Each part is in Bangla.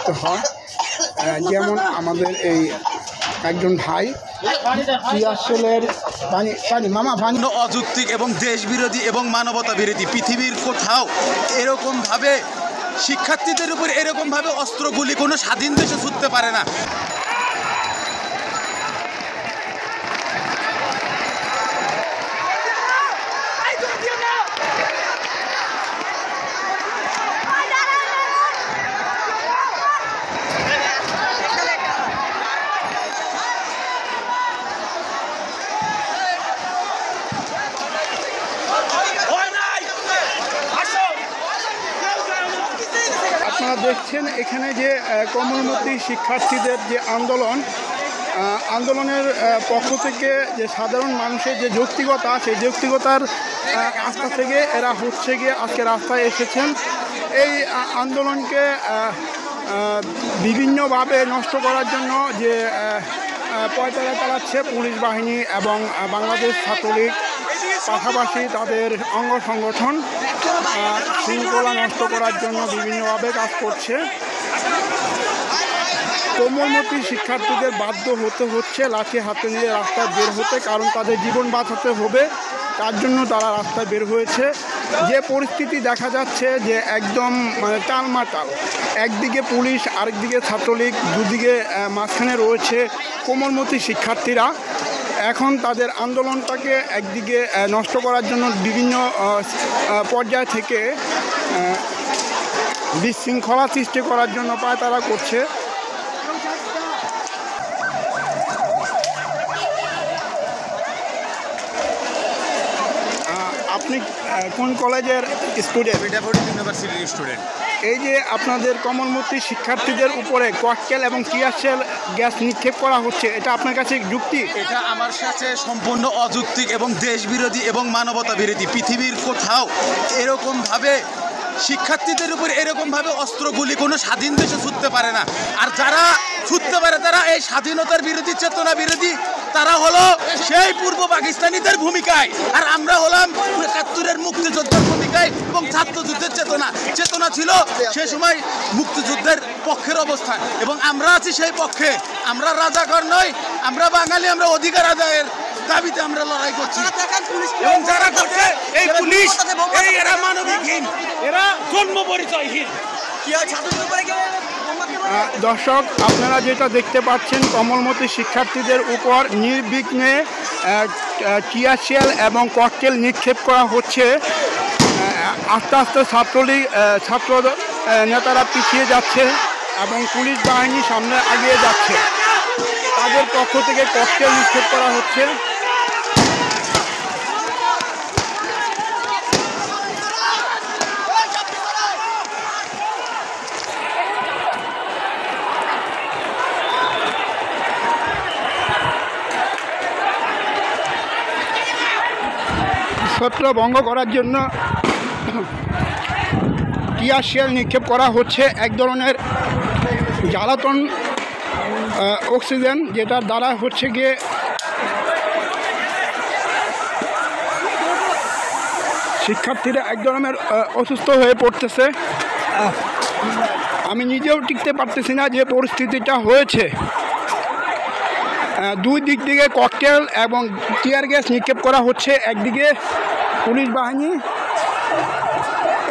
করতে হয়। যেমন আমাদের এই একজন ভাই টিয়ারশেলের পানি মামা পানি অযৌক্তিক এবং দেশ বিরোধী এবং মানবতা বিরোধী। পৃথিবীর কোথাও এরকমভাবে শিক্ষার্থীদের উপর এরকমভাবে অস্ত্রগুলি কোনো স্বাধীন দেশে ছুটতে পারে না। আপনারা দেখছেন এখানে যে কোমলমতি শিক্ষার্থীদের যে আন্দোলনের পক্ষ থেকে যে সাধারণ মানুষের যে যৌক্তিকতা, সেই যৌক্তিকতার আস্থা থেকে এরা হচ্ছে গিয়ে আজকে রাস্তায় এসেছেন। এই আন্দোলনকে বিভিন্নভাবে নষ্ট করার জন্য যে পয়তারা চালাচ্ছে পুলিশ বাহিনী এবং বাংলাদেশ ছাত্রলীগ, পাশাপাশি তাদের অঙ্গ সংগঠন শৃঙ্খলা নষ্ট করার জন্য বিভিন্নভাবে কাজ করছে। কোমলমতি শিক্ষার্থীদের বাধ্য হতে হচ্ছে লাঠি হাতে নিয়ে রাস্তায় বের হতে, কারণ তাদের জীবন বাঁচাতে হবে। তার জন্য তারা রাস্তায় বের হয়েছে। যে পরিস্থিতি দেখা যাচ্ছে যে একদম টালমাটাল, একদিকে পুলিশ আরেকদিকে ছাত্রলীগ, দুদিকে মাঝখানে রয়েছে কোমলমতি শিক্ষার্থীরা। এখন তাদের আন্দোলনটাকে একদিকে নষ্ট করার জন্য বিভিন্ন পর্যায় থেকে বিশৃঙ্খলা সৃষ্টি করার জন্য পায়তারা করছে। আপনি কোন কলেজের স্টুডেন্ট? ইউনিভার্সিটির স্টুডেন্ট। এই যে আপনাদের কোমলমতি শিক্ষার্থীদের উপরে ককটেল এবং টিয়ারশেল গ্যাস নিক্ষেপ করা হচ্ছে, এটা আপনার কাছে যুক্তি? এটা আমার কাছে সম্পূর্ণ অযৌক্তিক এবং দেশ বিরোধী এবং মানবতা বিরোধী। পৃথিবীর কোথাও এরকমভাবে শিক্ষার্থীদের উপর এরকমভাবে অস্ত্রগুলি কোনো স্বাধীন দেশে ছুটতে পারে না। আর যারা ছুটতে পারে তারা এই স্বাধীনতার বিরোধী, চেতনা বিরোধী। তারা হলো সেই পূর্ব পাকিস্তানিদের ভূমিকায়, আর আমরা হলাম ৭১-এর মুক্তিযোদ্ধার ভূমিকায় এবং ছাত্রযুদ্ধের চেতনা ছিল সে সময় মুক্তিযুদ্ধের পক্ষের অবস্থান, এবং আমরা আছি সেই পক্ষে। আমরা রাজাকার নই, আমরা বাঙালি, আমরা অধিকার আদায়ের দাবিতে আমরা লড়াই করছি। এবং যারা করছে এই পুলিশ, এরা মানবিকহীন, এরা জন্ম পরিচয়হীন। দর্শক, আপনারা যেটা দেখতে পাচ্ছেন, কোমলমতি শিক্ষার্থীদের উপর নির্বিঘ্নে টিয়ারশেল এবং ককটেল নিক্ষেপ করা হচ্ছে। আস্তে আস্তে ছাত্র নেতারা পিছিয়ে যাচ্ছে এবং পুলিশ বাহিনী সামনে এগিয়ে যাচ্ছে। তাদের পক্ষ থেকে ককটেল নিক্ষেপ করা হচ্ছে। ছত্র ভঙ্গ করার জন্য টিয়ারশেল নিক্ষেপ করা হচ্ছে, এক ধরনের জ্বালাতন অক্সিজেন, যেটার দ্বারা হচ্ছে গিয়ে শিক্ষার্থীরা এক ধরনের অসুস্থ হয়ে পড়তেছে। আমি নিজেও টিকতে পারতেছি না যে পরিস্থিতিটা হয়েছে। দুই দিক থেকে ককটেল এবং টিয়ার গ্যাস নিক্ষেপ করা হচ্ছে। একদিকে পুলিশ বাহিনী,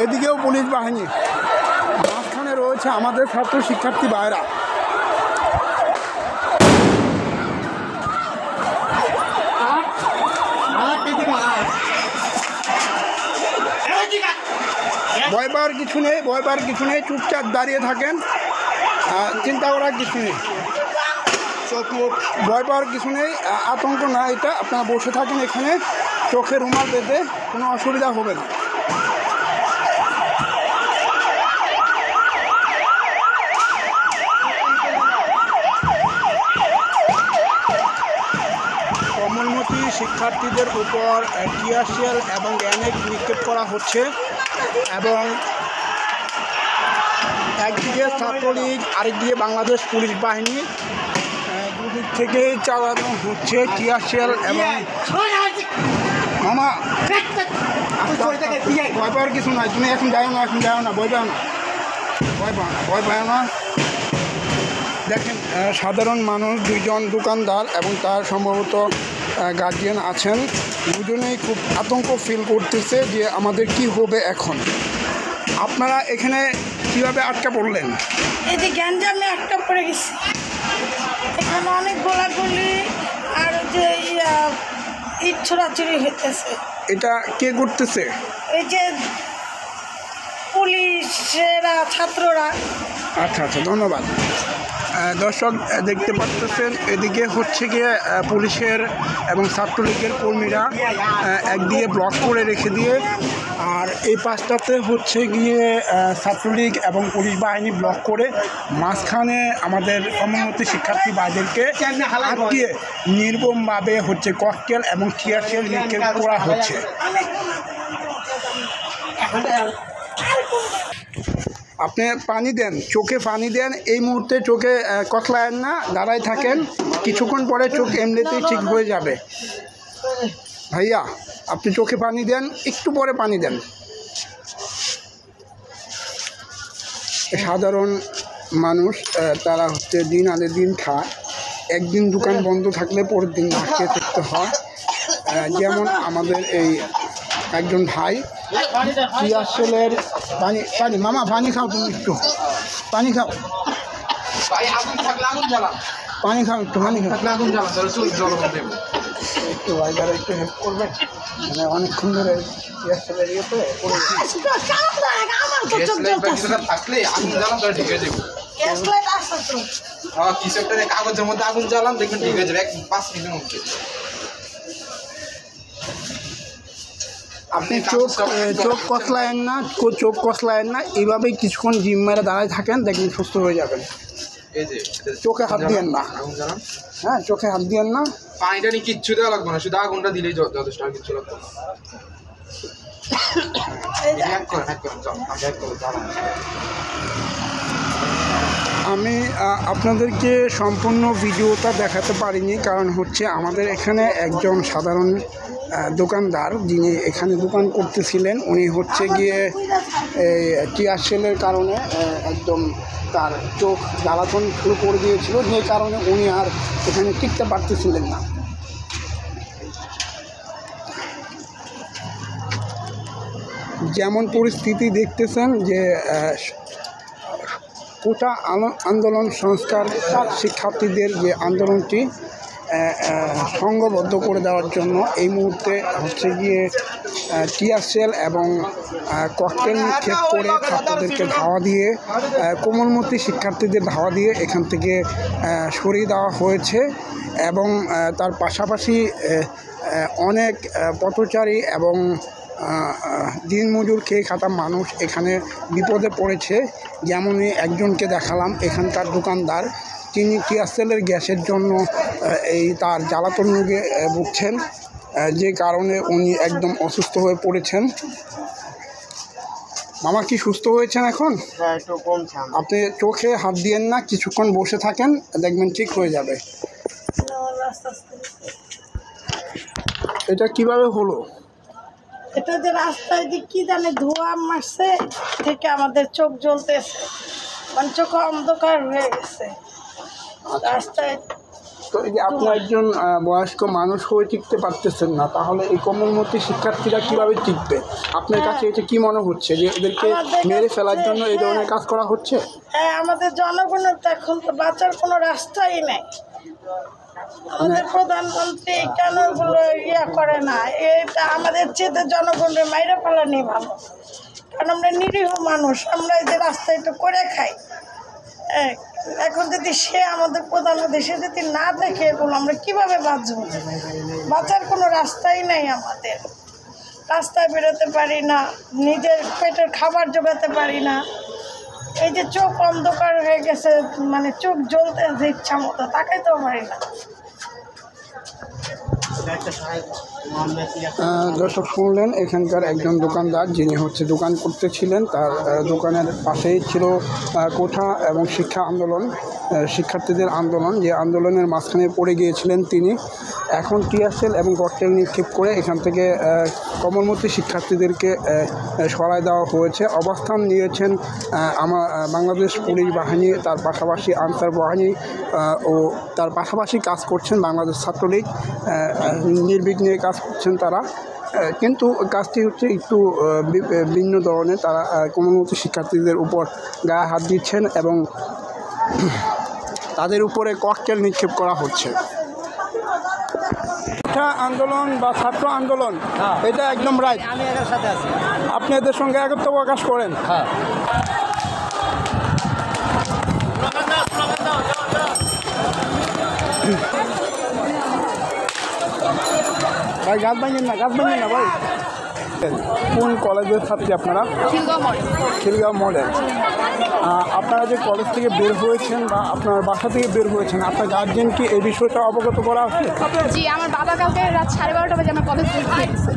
এদিকেও পুলিশ বাহিনী, মাঝখানে রয়েছে আমাদের ছাত্র শিক্ষার্থী ভাইরা। ভয় পাওয়ার কিছু নেই, চুপচাপ দাঁড়িয়ে থাকেন, চিন্তা করার কিছু নেই, ভয় পাওয়ার কিছু নেই, আতঙ্ক না। এটা আপনারা বসে থাকেন এখানে, চোখে রুমাল বেঁধে, কোনো অসুবিধা হবে না। কোমলমতি শিক্ষার্থীদের উপর টিয়ারশেল এবং গ্রেনেড নিক্ষেপ করা হচ্ছে, এবং একদিকে ছাত্রলীগ আরেকদিকে বাংলাদেশ পুলিশ বাহিনী, দুদিক থেকে চালানো হচ্ছে টিয়ারশেল। এবং মামা, ভয় পাওয়ার কিছু নাই, তুমি এখন যাও না, ভয় পাও না। দেখেন সাধারণ মানুষ, দুইজন দোকানদার এবং তার সম্ভবত গার্জিয়ান আছেন, দুজনেই খুব আতঙ্ক ফিল করতেছে যে আমাদের কি হবে এখন। আপনারা এখানে কিভাবে আটকা পড়লেন? এই যে গ্যাঞ্জামে আটকা পড়ে গেছি, এখানে অনেক গোলাগুলি আর যে ইট ছোড়াছুড়ি হইতেছে। এটা কে করতেছে? এই যে পুলিশেরা, ছাত্ররা। আচ্ছা আচ্ছা, ধন্যবাদ। দর্শক দেখতে পাচ্ছেন এদিকে হচ্ছে গিয়ে পুলিশের এবং ছাত্রলীগের কর্মীরা একদিকে ব্লক করে রেখে দিয়ে, আর এই পাশটাতে হচ্ছে গিয়ে ছাত্রলীগ এবং পুলিশ বাহিনী ব্লক করে মাঝখানে আমাদের কর্মমুক্ত শিক্ষার্থী ভাইদেরকে আটকিয়ে নির্মমভাবে হচ্ছে ককটেল এবং টিয়ার শেল নিক্ষেপ করা হচ্ছে। আপনি পানি দেন, চোখে পানি দেন, এই মুহূর্তে চোখে কতলায়েন না, দাঁড়ায় থাকেন, কিছুক্ষণ পরে চোখ এমনিতেই ঠিক হয়ে যাবে। ভাইয়া আপনি চোখে পানি দেন, একটু পরে পানি দেন। সাধারণ মানুষ তারা হচ্ছে দিন আনে দিন খায়, একদিন দোকান বন্ধ থাকলে পরের দিন না খেয়ে থাকতে হয়। যেমন আমাদের এই একজন ভাই টিয়ারশেলের পানি পানি মামা পানি খাও, তুমি একটু পানি খাও, পানি খাও, একটু পানি খাও একটু, ভাই যারা একটু হেল্প করবে, মানে অনেকক্ষণ ধরে টিয়ারশেলের ইয়েতে কাগজের মধ্যে আগুন জ্বালান, দেখবেন ঠিক হয়ে যাবে 5 মিনিটের মধ্যে। আপনি চোখ কসলায়েন না, চোখ কসলায়েন না, এইভাবেই কিছুক্ষণ জিম মেরে দাঁড়ায় থাকেন, দেখবেন সুস্থ হয়ে যাবেন। এই যে চোখে হাত দিয়েন না, আগুন জ্বালান, হ্যাঁ চোখে হাত দিয়েন না। পানিটা নিয়ে কিচ্ছু দেওয়া লাগবে না, শুধু আগুনটা দিলেই যথেষ্ট, আর কিচ্ছু লাগবে না। আমি আপনাদেরকে সম্পূর্ণ ভিডিওটা দেখাতে পারিনি, কারণ হচ্ছে আমাদের এখানে একজন সাধারণ দোকানদার যিনি এখানে দোকান করতেছিলেন, উনি হচ্ছে গিয়ে এই টিয়ারশেলের কারণে একদম তার চোখ জ্বালাতন শুরু করে দিয়েছিল, যে কারণে উনি আর এখানে টিকতে পারতেছিলেন না। যেমন পরিস্থিতি দেখতেছেন যে কোটা আন্দোলন সংস্কার শিক্ষার্থীদের যে আন্দোলনটি সংঘবদ্ধ করে দেওয়ার জন্য এই মুহূর্তে হচ্ছে গিয়ে টিয়ারশেল এবং ককটেল নিক্ষেপ করে ছাত্রদেরকে ধাওয়া দিয়ে, কোমলমতি শিক্ষার্থীদের ধাওয়া দিয়ে এখান থেকে সরিয়ে দেওয়া হয়েছে। এবং তার পাশাপাশি অনেক পথচারী এবং দিনমজুর খেয়ে খাতা মানুষ এখানে বিপদে পড়েছে। যেমনই একজনকে দেখালাম, এখানকার দোকানদার, তিনি টিয়ারশেলের গ্যাসের জন্য এই তার জ্বালাতন রোগে ভুগছেন, যে কারণে উনি একদম অসুস্থ হয়ে পড়েছেন। মামা কি সুস্থ হয়েছেন এখন? আপনি চোখে হাত দিয়েন না, কিছুক্ষণ বসে থাকেন, দেখবেন ঠিক হয়ে যাবে। এটা কিভাবে হলো? এটা যে রাস্তায় যে কি জানে ধোঁয়া মারছে থেকে আমাদের চোখ জ্বলতেছে, মানে চোখ অন্ধকার হয়ে গেছে রাস্তায়। তো এই যে আপনি একজন বয়স্ক মানুষ হয়ে টিকতে পারতেছেন না, তাহলে এই কোমলমতি শিক্ষার্থীরা কিভাবে টিকবে? আপনার কাছে এটা কি মনে হচ্ছে যে এদেরকে মেরে ফেলার জন্য এই ধরনের কাজ করা হচ্ছে? হ্যাঁ, আমাদের জনগণের তো এখন তো বাঁচার কোনো রাস্তাই নেই। আমাদের প্রধানমন্ত্রী কেন এগুলো করে না? এটা আমাদের চেয়ে জনগণের মাইরে ফেলানি ভালো, কারণ আমরা নিরীহ মানুষ, আমরা এই যে রাস্তায় একটু করে খাই। এখন যদি সে আমাদের প্রধানমন্ত্রী, সে যদি না দেখে এগুলো, আমরা কীভাবে বাঁচব? বাঁচার কোনো রাস্তাই নেই আমাদের। রাস্তায় বেরোতে পারি না, নিজের পেটের খাবার জোগাতে পারি না। এই যে চোখ অন্ধকার হয়ে গেছে, মানে চোখ জ্বলতে ইচ্ছা মতো তাকাইতেও পারি না। দর্শক শুনলেন এখানকার একজন দোকানদার, যিনি হচ্ছে দোকান করতেছিলেন, তার দোকানের পাশেই ছিল কোঠা এবং শিক্ষা আন্দোলন। শিক্ষার্থীদের আন্দোলন, যে আন্দোলনের মাঝখানে পড়ে গিয়েছিলেন তিনি। এখন টিয়ার সেল এবং ককটেল নিক্ষেপ করে এখান থেকে কোমলমতি শিক্ষার্থীদেরকে সরায় দেওয়া হয়েছে। অবস্থান নিয়েছেন বাংলাদেশ পুলিশ বাহিনী, তার পাশাপাশি আনসার বাহিনী ও তার পাশাপাশি কাজ করছেন বাংলাদেশ ছাত্রলীগ। নির্বিঘ্নে কাজ করছেন তারা, কিন্তু কাজটি হচ্ছে একটু ভিন্ন ধরনের। তারা কোমলমতি শিক্ষার্থীদের উপর গায়ে হাত দিচ্ছেন এবং তাদের উপরে ককটেল নিক্ষেপ করা হচ্ছে। আন্দোলন বা ছাত্র আন্দোলন, এটা একদম রাইট। আমি এদের সাথে আছি। আপনি এদের সঙ্গে একত্র প্রকাশ করেন। হ্যাঁ, ভাই গাছ ভাঙেন না, গাছ ভাঙেন না ভাই। কোন কলেজের ছাত্রী আপনারা? খিলগাঁও মডেল। আপনারা যে কলেজ থেকে বের হয়েছেন বা আপনার বাসা থেকে বের হয়েছেন, আপনার গার্জিয়ান কি এই বিষয়টা অবগত করা আছে? জি, আমার বাবা কালকে রাত 12:30 বাজে আমার কলেজ থেকে দিয়েছে।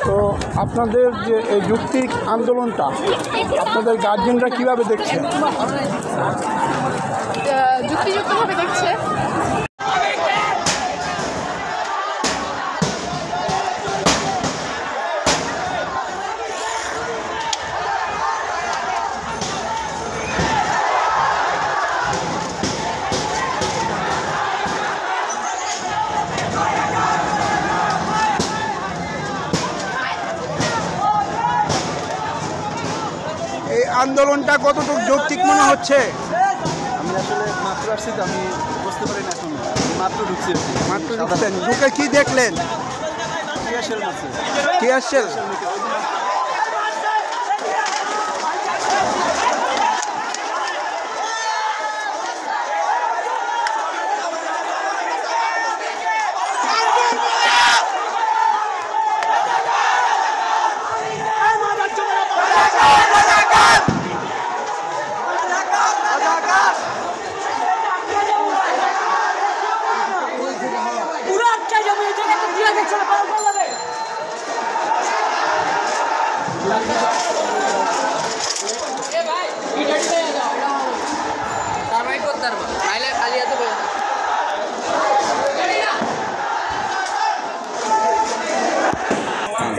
তো আপনাদের যে এই যৌক্তিক আন্দোলনটা আপনাদের গার্জিয়ানরা কিভাবে দেখছেন? যুক্তিযুক্তভাবে দেখছে। এই আন্দোলনটা কতটুকু যৌক্তিক মনে হচ্ছে? আমি আসলে মাত্র আসছি তো, আমি বুঝতে পারি না এখন, মাত্র ঢুকছি। মাত্র ঢুকছেন, ঢুকে কি দেখলেন? টিয়ারশেল মারছে। টিয়ারশেল?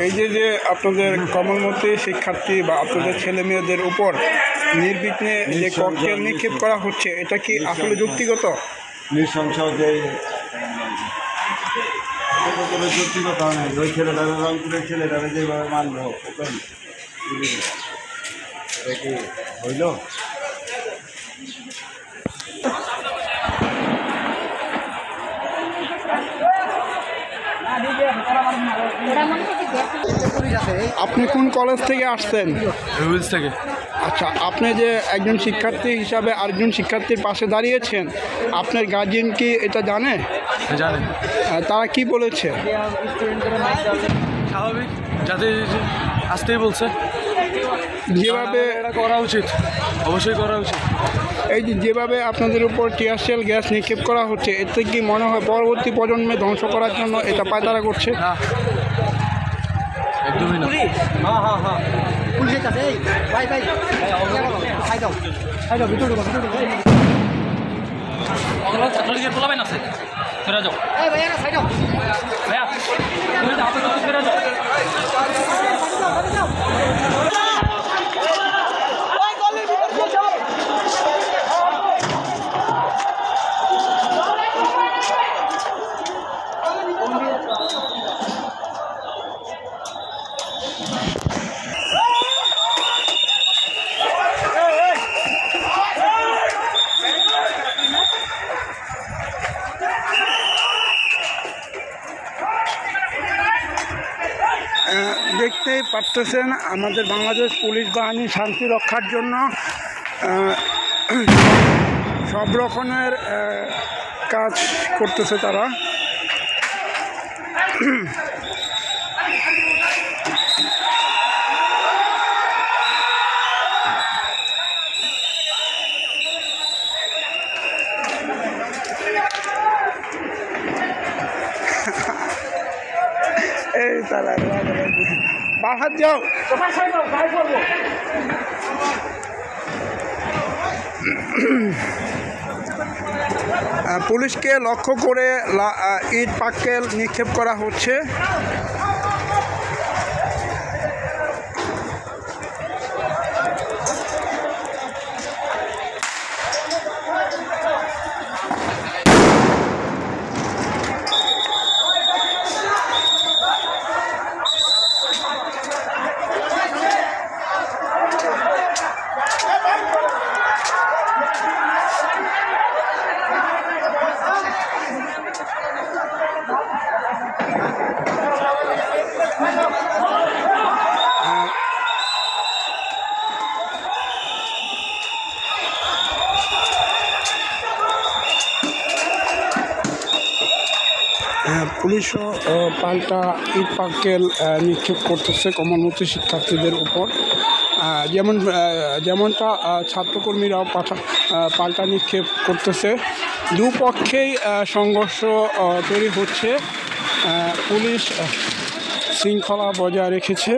এই যে আপনাদের কোমলমতি শিক্ষার্থী বা আপনাদের ছেলে মেয়েদের উপর নির্বিঘ্নে যে ককটেল নিক্ষেপ করা হচ্ছে, এটা কি আসলে যুক্তিগত? নৃশংস যে কোনো যুক্তিগত নেই। ওই ছেলেটারে রংপুরের ছেলেটারে যেভাবে মানলো ওপেন, এটা কি হইল? আপনি কোন কলেজ থেকে আসছেন? রুলস থেকে। আচ্ছা, আপনি যে একজন শিক্ষার্থী হিসাবে আরেকজন শিক্ষার্থীর পাশে দাঁড়িয়েছেন, আপনার গার্জিয়ান কি এটা জানে? জানেন, তারা কি বলেছে? স্বাভাবিক, যাতে আসতেই বলছে। যেভাবে এটা করা উচিত, অবশ্যই করা উচিত। এই যেভাবে আপনাদের উপর টিয়ারশেল গ্যাস নিক্ষেপ করা হচ্ছে, এতে কি মনে হয় পরবর্তী প্রজন্মে ধ্বংস করার জন্য এটা পায়তারা করছে? না, একদমই না। পুলিশের কাছে। এই ভাই ভাই, খাই দাও, ভিতরে ঢুকো, ভিতরে ঢুকো। ছাত্রলীগের পোলাবেন আছে, ফেরা যাও। এই ভাইয়া খাই দাও, ভাইয়া তুমি যাও, ফেরা যাও। দেখতেই পারতেছেন আমাদের বাংলাদেশ পুলিশ বাহিনী শান্তি রক্ষার জন্য সব রকমের কাজ করতেছে তারা। এই তারা বাহার যাও। পুলিশকে লক্ষ্য করে ইট পাটকেল নিক্ষেপ করা হচ্ছে। পুলিশও পাল্টা ইট পাটকেল নিক্ষেপ করতেছে কমলমুখী শিক্ষার্থীদের উপর, যেমনটা ছাত্রকর্মীরাও পাল্টা নিক্ষেপ করতেছে। দুপক্ষেই সংঘর্ষ তৈরি হচ্ছে। পুলিশ শৃঙ্খলা বজায় রেখেছে।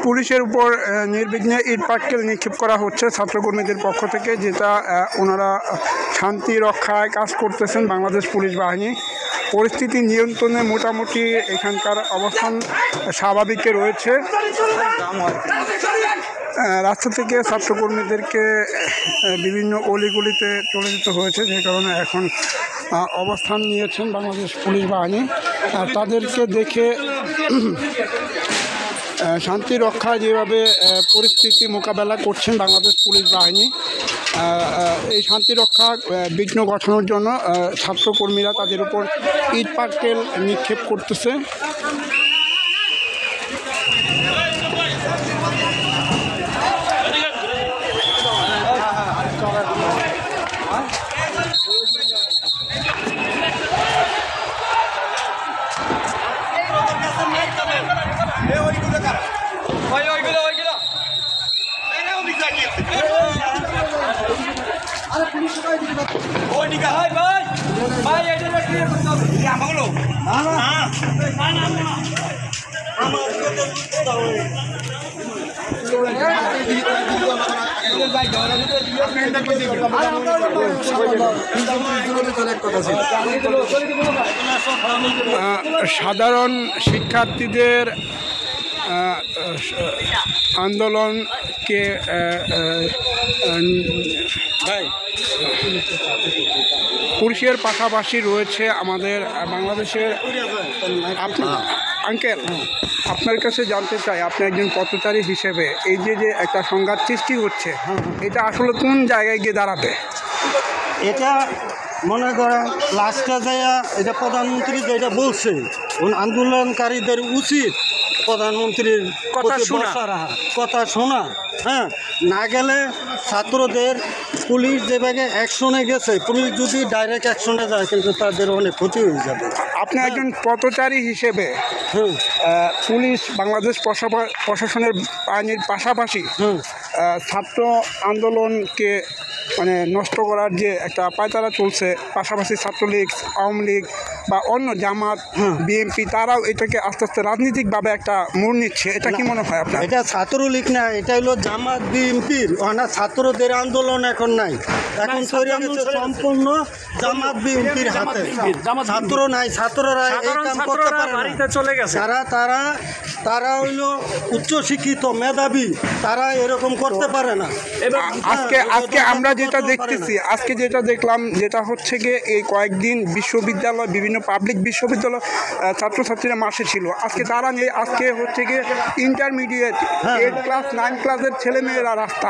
পুলিশের উপর নির্বিঘ্নে ইট পাটকেল নিক্ষেপ করা হচ্ছে ছাত্রকর্মীদের পক্ষ থেকে, যেটা ওনারা শান্তি রক্ষায় কাজ করতেছেন বাংলাদেশ পুলিশ বাহিনী। পরিস্থিতি নিয়ন্ত্রণে মোটামুটি এখানকার অবস্থান স্বাভাবিকে রয়েছে। রাস্তা থেকে ছাত্রকর্মীদেরকে বিভিন্ন অলিগুলিতে চলে যেতে হয়েছে, যে কারণে এখন অবস্থান নিয়েছেন বাংলাদেশ পুলিশ বাহিনী। তাদেরকে দেখে শান্তি রক্ষায় যেভাবে পরিস্থিতি মোকাবেলা করছেন বাংলাদেশ পুলিশ বাহিনী, এই শান্তি রক্ষা বিঘ্ন ঘটানোর জন্য ছাত্রকর্মীরা তাদের উপর ইট পাটকেল নিক্ষেপ করতেছে। সাধারণ শিক্ষার্থীদের আন্দোলনকে পুলিশের পাশাপাশি রয়েছে আমাদের বাংলাদেশের। আঙ্কেল, আপনার কাছে জানতে চাই, আপনি একজন পথচারী হিসেবে এই যে একটা সংঘাত সৃষ্টি হচ্ছে, এটা আসলে কোন জায়গায় গিয়ে দাঁড়াবে? এটা মনে করেন লাস্টে যাইয়া এটা প্রধানমন্ত্রী যেটা বলছে, আন্দোলনকারীদের উচিত প্রধানমন্ত্রীর কথা শোনা, হ্যাঁ, না গেলে ছাত্রদের পুলিশ যেভাবে অ্যাকশনে গেছে, পুলিশ যদি ডাইরেক্ট অ্যাকশনে যায় কিন্তু তাদের অনেক ক্ষতি হয়ে যাবে। আপনি একজন পথচারী হিসেবে পুলিশ বাংলাদেশ প্রশাসনের বাহিনীর পাশাপাশি ছাত্র আন্দোলনকে মানে নষ্ট করার যে একটা পায়তারা চলছে, পাশাপাশি ছাত্রলীগ, আওয়ামী লীগ বা অন্য জামাত, বিএনপি তারাও এটাকে আস্তে আস্তে রাজনৈতিকভাবে একটা মোড় নিচ্ছে, এটা কি মনে হয় আপনার? এটা ছাত্রলীগ না, এটা হলো জামাত বিএনপির, না ছাত্রদের আন্দোলন এখন নাই, এখন তৈরি হয়েছে সম্পূর্ণ জামাত বিএনপির হাতে। ছাত্র নাই, ছাত্ররা এই কাম করতে পারে না, চলে গেছে। তারা হইল উচ্চশিক্ষিত মেধাবী, তারা এরকম করতে পারে না। আজকে আমরা যেটা দেখতেছি, আজকে যেটা দেখলাম যেটা হচ্ছে গিয়ে এই কয়েকদিন বিশ্ববিদ্যালয়, বিভিন্ন পাবলিক বিশ্ববিদ্যালয় ছাত্রছাত্রীরা মাসে ছিল, আজকে তারা নেই। আজকে হচ্ছে গিয়ে ইন্টারমিডিয়েট 8 ক্লাস 9 ক্লাসের ছেলেমেয়েরা রাস্তা,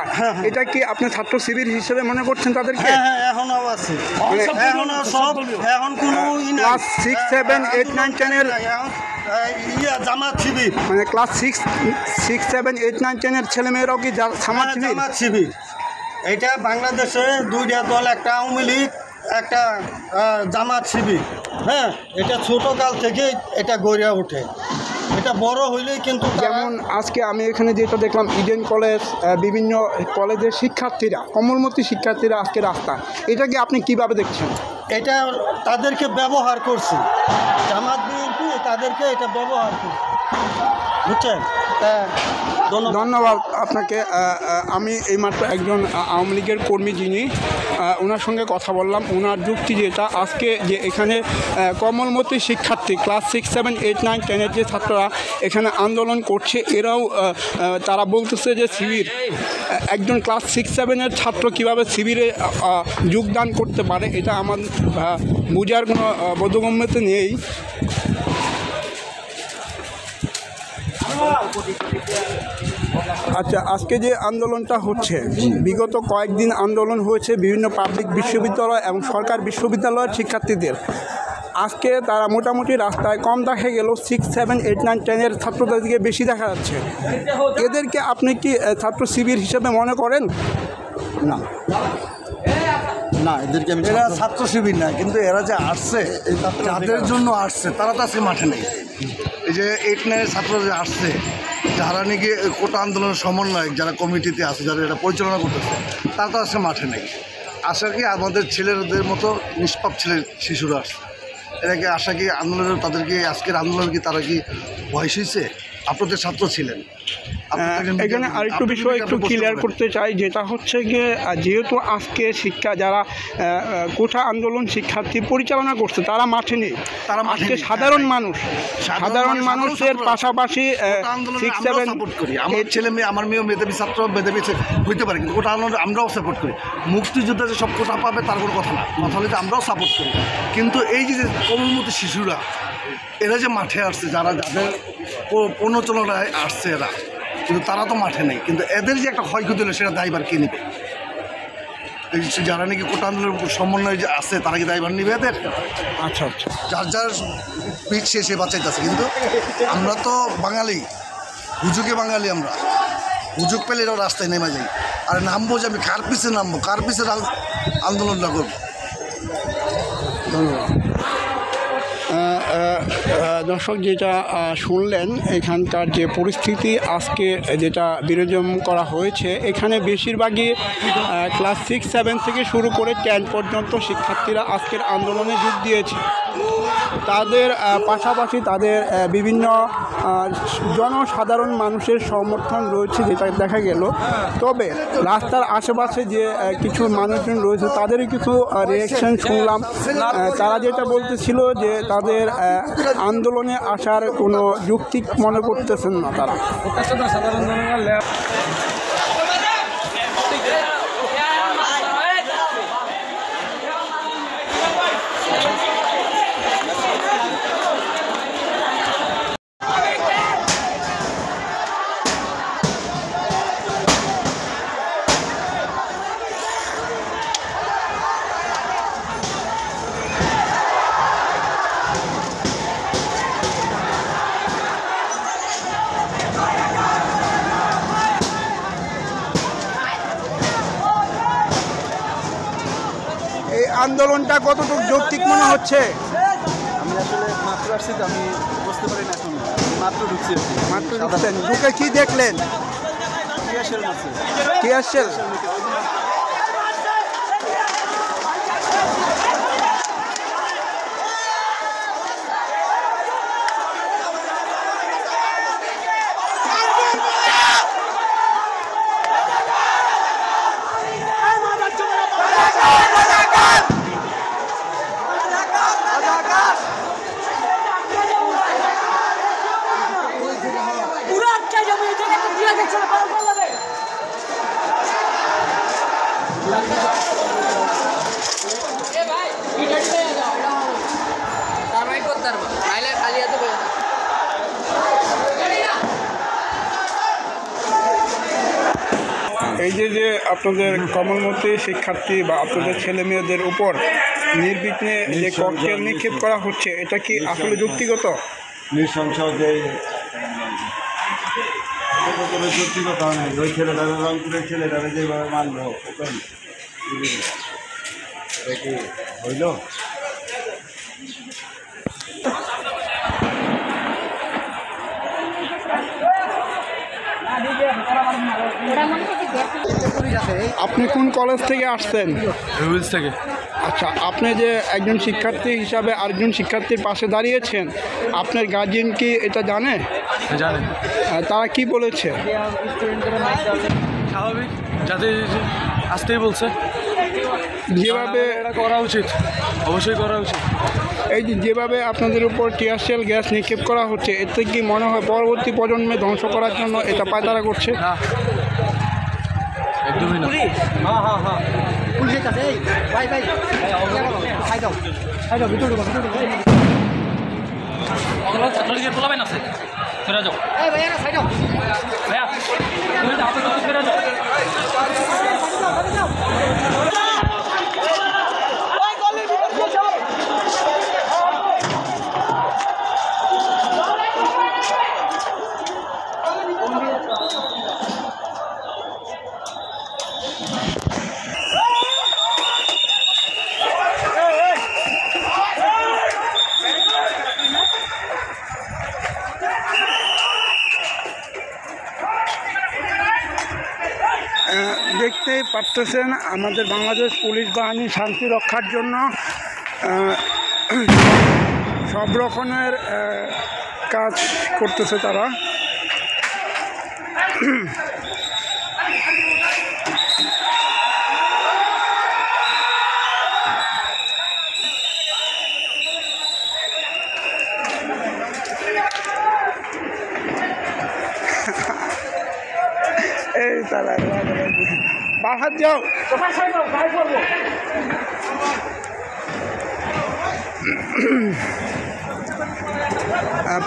এটা কি আপনি ছাত্র শিবির হিসেবে মনে করছেন তাদেরকে? এখনও আছে, এখন কোনো ক্লাস 6, 7, 8, 9, 10 এর জামাত শিবির, মানে ক্লাস 6, 7, 8, 9, 10 এর ছেলেমেয়েরাও কি জামাত শিবির? এটা বাংলাদেশে দুইটা দল, একটা আওয়ামী লীগ, একটা জামাত শিবির। হ্যাঁ, এটা ছোটকাল থেকেই এটা গড়ে ওঠে, এটা বড় হইলেই কিন্তু যেমন আজকে আমি এখানে যেটা দেখলাম ইডেন কলেজ, বিভিন্ন কলেজের শিক্ষার্থীরা, কোমলমতি শিক্ষার্থীরা আজকে রাস্তা, এটাকে আপনি কিভাবে দেখছেন? এটা তাদেরকে ব্যবহার করছে জামাত বিএনপি, তাদেরকে এটা ব্যবহার করছে, বুঝছেন? ধন্যবাদ আপনাকে। আমি এইমাত্র একজন আওয়ামী লীগের কর্মী, যিনি ওনার সঙ্গে কথা বললাম। ওনার যুক্তি যেটা, আজকে যে এখানে কোমলমতি শিক্ষার্থী ক্লাস 6, 7, 8, 9, 10 এর যে ছাত্ররা এখানে আন্দোলন করছে, এরাও তারা বলতেছে যে শিবির, একজন ক্লাস 6, 7 এর ছাত্র কীভাবে শিবিরে যোগদান করতে পারে, এটা আমার বোঝার কোনো বোধগম্যতা নেই। আচ্ছা, আজকে যে আন্দোলনটা হচ্ছে, বিগত কয়েকদিন আন্দোলন হয়েছে বিভিন্ন পাবলিক বিশ্ববিদ্যালয় এবং সরকার বিশ্ববিদ্যালয়ের শিক্ষার্থীদের। আজকে তারা মোটামুটি রাস্তায় কম দেখা গেল, 6, 7, 8, 9, 10 এর ছাত্রদেরকে বেশি দেখা যাচ্ছে। এদেরকে আপনি কি ছাত্র শিবির হিসেবে মনে করেন? না না, এদেরকে এরা ছাত্র শিবির না, কিন্তু এরা যে আসছে, যাদের জন্য আসছে তারা তো আজকে মাঠে নেই। এই যে 8, 9 এর ছাত্ররা যে আসছে, যারা নাকি কোটা আন্দোলনের সমন্বয়ক, যারা কমিটিতে আছে, যারা এটা পরিচালনা করতেছে, তারা তো আজকে মাঠে নেই। আশা কি আমাদের ছেলেদের মতো নিষ্পাপ শিশুরা আসছে, এরা কি আশা কি আন্দোলনের, তাদেরকে আজকের আন্দোলন কি তারা কি বয়স হয়েছে? আপনাদের ছাত্র ছিলেন। এখানে আরেকটু বিষয় একটু ক্লিয়ার করতে চাই, যেটা হচ্ছে গিয়ে যেহেতু আজকে যারা কোটা আন্দোলন শিক্ষার্থী পরিচালনা করছে তারা মাঠে নেই, আজকে সাধারণ মানুষের পাশাপাশি 6, 7 আমার ছেলে মেয়ে, আমার মেয়েও মেধাবী ছাত্র, মেধাবী হইতে পারে, কিন্তু কোটা আন্দোলন আমরাও সাপোর্ট করি। মুক্তিযোদ্ধা যে সব কোটা পাবে তার কোনো কথা না, কথা হলে যে আমরাও সাপোর্ট করি। কিন্তু এই যে কোমলমতি শিশুরা, এরা যে মাঠে আসছে, যাদের প্রণোচনায় আসছে এরা, কিন্তু তারা তো মাঠে নেই, কিন্তু এদের যে একটা ক্ষয়ক্ষতি হলো সেটা দায়ভার কে নেবে? এই যারা নাকি কোটা আন্দোলনের সমন্বয় যে আছে, তারা কি দায়ভার নেবে এদের? আচ্ছা, যার পিঠ সে বাঁচাইতেছে। কিন্তু আমরা তো বাঙালি, হুজুগে বাঙালি, আমরা হুজুগ পেলে এরাও রাস্তায় নেমে যাই, আর নামবো যে আমি কার পিছে নামবো, কার পিছে আন্দোলনটা করবো। ধন্যবাদ। দর্শক, যেটা শুনলেন এখানকার যে পরিস্থিতি, আজকে যেটা বিরোধন করা হয়েছে, এখানে বেশিরভাগই ক্লাস 6, 7 থেকে শুরু করে 10 পর্যন্ত শিক্ষার্থীরা আজকের আন্দোলনে যোগ দিয়েছে। তাদের পাশাপাশি তাদের বিভিন্ন জনসাধারণ মানুষের সমর্থন রয়েছে, যেটা দেখা গেল। তবে রাস্তার আশেপাশে যে কিছু মানুষজন রয়েছে তাদেরই কিছু রিয়াকশন শুনলাম। তারা যেটা বলতেছিল যে তাদের আন্দোলনে আসার কোনো যৌক্তিক মনে করতেছেন না তারা। আন্দোলনটা কতটুকু যৌক্তিক মনে হচ্ছে? আমি আসলে মাত্র আসছি তো, আমি বুঝতে পারি না এখন, মাত্র ঢুকছি। মাত্র ঢুকছেন, ঢুকে কি দেখলেন? Tear shell. এই যে আপনাদের কমলমতি শিক্ষার্থী বা আপনাদের ছেলে মেয়েদের উপর নির্বিঘ্নে যে ককটেল নিক্ষেপ করা হচ্ছে, এটা কি আসলে যুক্তিগত? নৃশংস যে কোনো যুক্তিগত নেই। ওই ছেলেটারে রংপুরের ছেলেটারে যেভাবে মারলো, ওখানে এটা কি হইল? আপনি কোন কলেজ থেকে আসছেন? রুলস থেকে। আচ্ছা, আপনি যে একজন শিক্ষার্থী হিসাবে আরেকজন শিক্ষার্থীর পাশে দাঁড়িয়েছেন, আপনার গার্জিয়ান কি এটা জানে? জানেন। তারা কি বলেছে? স্বাভাবিক, যাতে আসতেই বলছে। যেভাবে এটা করা উচিত, অবশ্যই করা উচিত। এই যেভাবে আপনাদের উপর টিয়ার শেল গ্যাস নিক্ষেপ করা হচ্ছে, এতে কি মনে হয় পরবর্তী প্রজন্মে ধ্বংস করার জন্য এটা পায়তারা করছে? না, একদমই না। ছাত্রলীগের পোলাবেন আছে, ফেরা যাও ভাইয়া, তুমি তো আপাতত ফেরা যাও। দেখতেই পারতেছেন আমাদের বাংলাদেশ পুলিশ বাহিনী শান্তি রক্ষার জন্য সব রকমের কাজ করতেছে তারা। এই তারা বাহার যাও।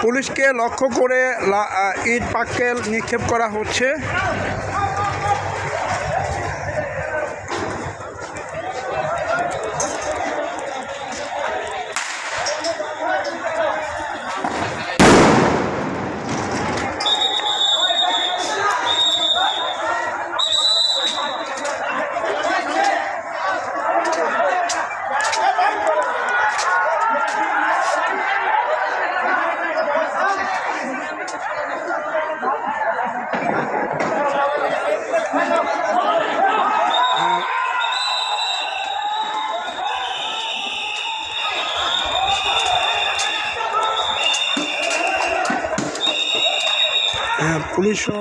পুলিশকে লক্ষ্য করে ইট পাটকেল নিক্ষেপ করা হচ্ছে। পুলিশও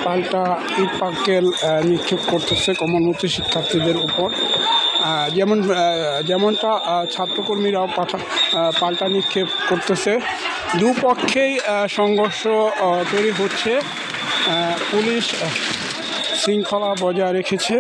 পাল্টা ইট পাটকেল নিক্ষেপ করতেছে কমলমতি শিক্ষার্থীদের উপর। যেমনটা ছাত্রকর্মীরাও পাল্টা নিক্ষেপ করতেছে। দুপক্ষেই সংঘর্ষ তৈরি হচ্ছে। পুলিশ শৃঙ্খলা বজায় রেখেছে।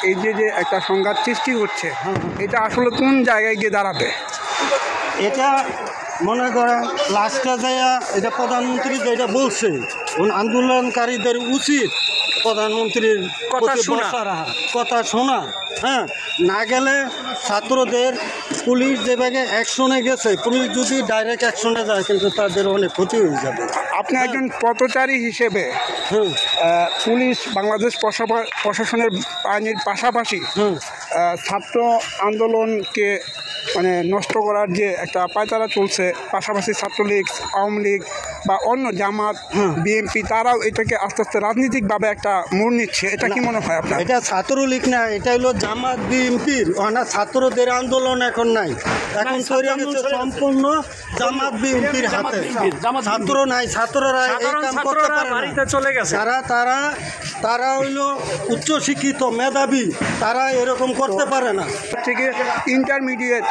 এই যে একটা সংঘাত সৃষ্টি হচ্ছে, এটা আসলে কোন জায়গায় গিয়ে দাঁড়াবে? এটা মনে করেন লাস্টে যাইয়া এটা প্রধানমন্ত্রী যেটা বলছে আন্দোলনকারীদের উচিত প্রধানমন্ত্রীর কথা শোনা। হ্যাঁ, না গেলে ছাত্রদের পুলিশ যেভাবে অ্যাকশনে গেছে, পুলিশ যদি ডাইরেক্ট অ্যাকশনে যায় কিন্তু তাদের অনেক ক্ষতি হয়ে যাবে। আপনি একজন পথচারী হিসেবে পুলিশ বাংলাদেশ প্রশাসনের বাহিনীর পাশাপাশি ছাত্র আন্দোলনকে মানে নষ্ট করার যে একটা পায়তারা চলছে, পাশাপাশি ছাত্রলীগ, আওয়ামী লীগ বা অন্য জামাত, বিএনপি তারাও এটাকে আস্তে আস্তে রাজনৈতিকভাবে একটা মোড় নিচ্ছে, এটা কি মনে হয় আপনার? এটা ছাত্রলীগ না, এটা হলো জামাত বিএনপির। ছাত্রদের আন্দোলন এখন নাই, এখন তৈরি হয়েছে সম্পূর্ণ জামাত বিএনপির হাতে। ছাত্র নাই, ছাত্ররা এই কাম করতে পারে না। চলে গেছে তারা হইলো উচ্চশিক্ষিত মেধাবী, তারা এরকম করতে পারে না। থেকে ইন্টারমিডিয়েট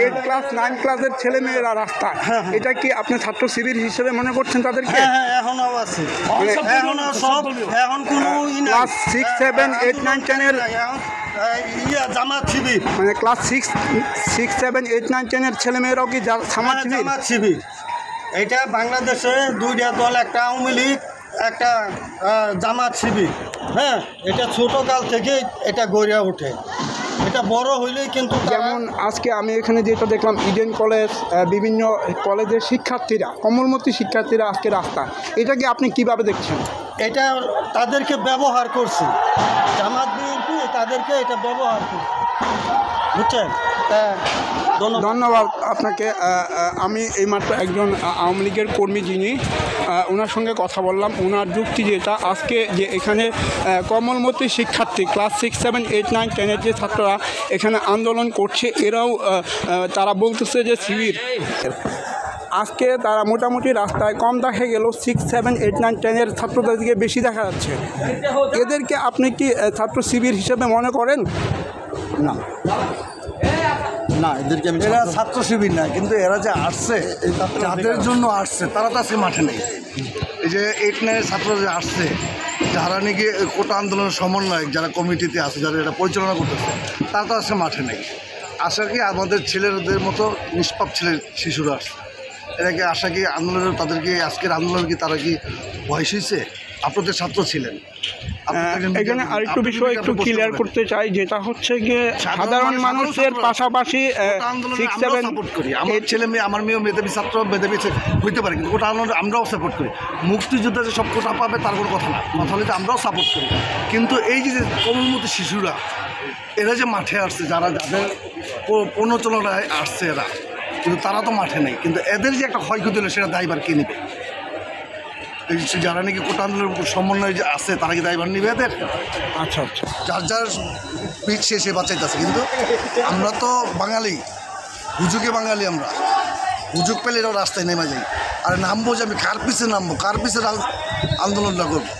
8 ক্লাস 9 ক্লাসের ছেলেমেয়েরা রাস্তা, এটা কি আপনি ছাত্র শিবির হিসেবে মনে করছেন তাদেরকে? হ্যাঁ, এখনও আছে, এখনও সব, এখন কোনো ক্লাস 6, 7, 8, 9, 10 এর জামাত শিবির, মানে ক্লাস 6, 7, 8, 9, 10 এর ছেলেমেয়েরাও কি জামাত শিবির? এটা বাংলাদেশে দুইটা দল, একটা আওয়ামী লীগ, একটা জামাত শিবির। হ্যাঁ, এটা ছোটকাল থেকে এটা গড়ে ওঠে, এটা বড় হইলেই কিন্তু যেমন আজকে আমি এখানে যেটা দেখলাম ইডেন কলেজ, বিভিন্ন কলেজের শিক্ষার্থীরা, কমলমতি শিক্ষার্থীরা আজকে রাস্তা, এটাকে আপনি কিভাবে দেখছেন? এটা তাদেরকে ব্যবহার করছে জামাত বিএনপি, তাদেরকে এটা ব্যবহার করছে, বুঝছেন? ধন্যবাদ আপনাকে। আমি এইমাত্র একজন আওয়ামী লীগের কর্মী যিনি, ওনার সঙ্গে কথা বললাম। ওনার যুক্তি যেটা, আজকে যে এখানে কমলমতি শিক্ষার্থী ক্লাস 6, 7, 8, 9, 10 যে ছাত্ররা এখানে আন্দোলন করছে, এরাও তারা বলতেছে যে শিবির। আজকে তারা মোটামুটি রাস্তায় কম দেখা গেল, 6, 7, 8, 9, 10 ছাত্রদেরকে বেশি দেখা যাচ্ছে। এদেরকে আপনি কি ছাত্র শিবির হিসেবে মনে করেন? না, এদেরকে এরা ছাত্র শিবির না, কিন্তু এরা যে আসছে যাদের জন্য আসছে তারা তো আজকে মাঠে নেই। এই যে 8, 9 ছাত্ররা যে আসছে, যারা নাকি কোটা আন্দোলনের সমন্বয়ক, যারা কমিটিতে আছে, যারা এটা পরিচালনা করতেছে, তারা তো আজকে মাঠে নেই। আশা কি আমাদের ছেলেদের মতো নিষ্পাপ শিশুরা আসছে, এরা কি আশা কি আন্দোলনের, তাদেরকে আজকের আন্দোলন কি তারা কি বয়স হয়েছে? আপনাদের ছাত্র ছিলেন। এখানে আরেকটু বিষয় একটু ক্লিয়ার করতে চাই, যেটা হচ্ছে গিয়ে সাধারণ মানুষের পাশাপাশি 6, 7 সাপোর্ট করি। আমার ছেলে মেয়ে, আমার মেয়েও মেধাবী ছাত্র, মেধাবী হইতে পারে, কিন্তু ওটা আমরাও সাপোর্ট করি। মুক্তিযোদ্ধা যে সব কোটা পাবে তার কোনো কথা না, কথা হলে আমরাও সাপোর্ট করি। কিন্তু এই যে কমলমতি শিশুরা, এরা যে মাঠে আসছে, যাদের প্রণোচনায় আসছে এরা, কিন্তু তারা তো মাঠে নেই। কিন্তু এদের যে একটা ক্ষয়ক্ষতি হলো সেটা দায়ভার কে নেবে? যারা নাকি কোটা আন্দোলনের সমন্বয় যে আছে তারা কি দায়ভার নিবে এদের? আচ্ছা, যার পিঠ সে বাঁচাইতেছে। কিন্তু আমরা তো বাঙালি, হুজুগে বাঙালি, আমরা হুজুগ পেলে এরাও রাস্তায় নেমে যাই। আর নামবো যে আমি কার পিছে নামবো, কার পিছে আন্দোলনটা করবো?